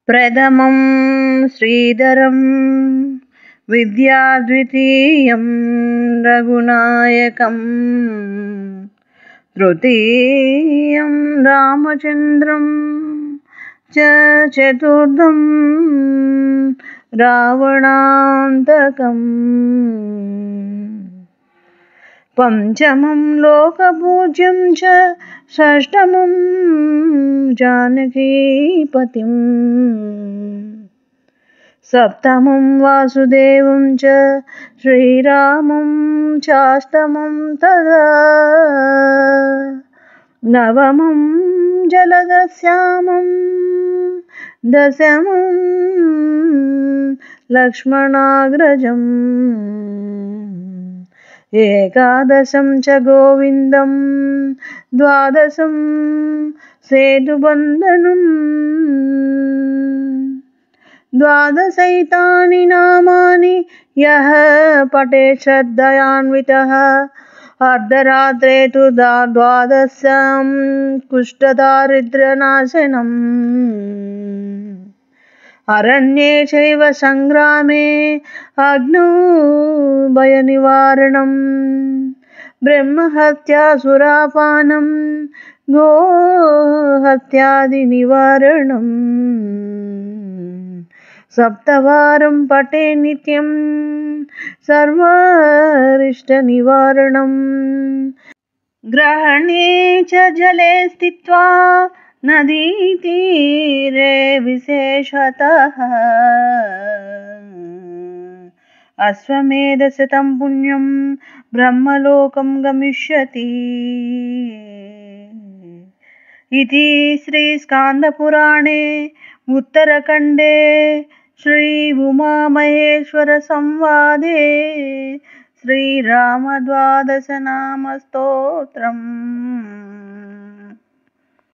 प्रथमं श्रीधरं विद्याद्वितीयं रघुनायकं तृतीयं रामचन्द्रं च चतुर्थं रावणान्तकम् पंचमं लोकपूज्यं च षष्ठमं जानकीपतिम् सप्तमं वासुदेवं च श्रीरामं चाष्टमं तदा नवमं जलदश्यामं दशमं लक्ष्मणाग्रजम् एकादशं च गोविन्दं द्वादशं सेतुबन्धनम् द्वादशैतानि नामानि यः पठेत् श्रद्धयान्वितः अर्धरात्रे तु द्वादशं कुष्ठदारिद्र्यनाशनम् अरण्ये चैव संग्रामे अग्नौ भयनिवारणं ब्रह्महत्या सुरापानं गोहत्यादिनिवारणम् सप्तवारं पठे नित्यं सर्वारिष्टनिवारणम् ग्रहणे च जले स्थित्वा नदीतीरे विशेषतः अश्वमेधशतं पुण्यं ब्रह्मलोकं गमिष्यति इति श्रीस्कान्दपुराणे उत्तरखण्डे श्री उमामहेश्वर संवादे श्रीरामद्वादशनामस्तोत्रम्।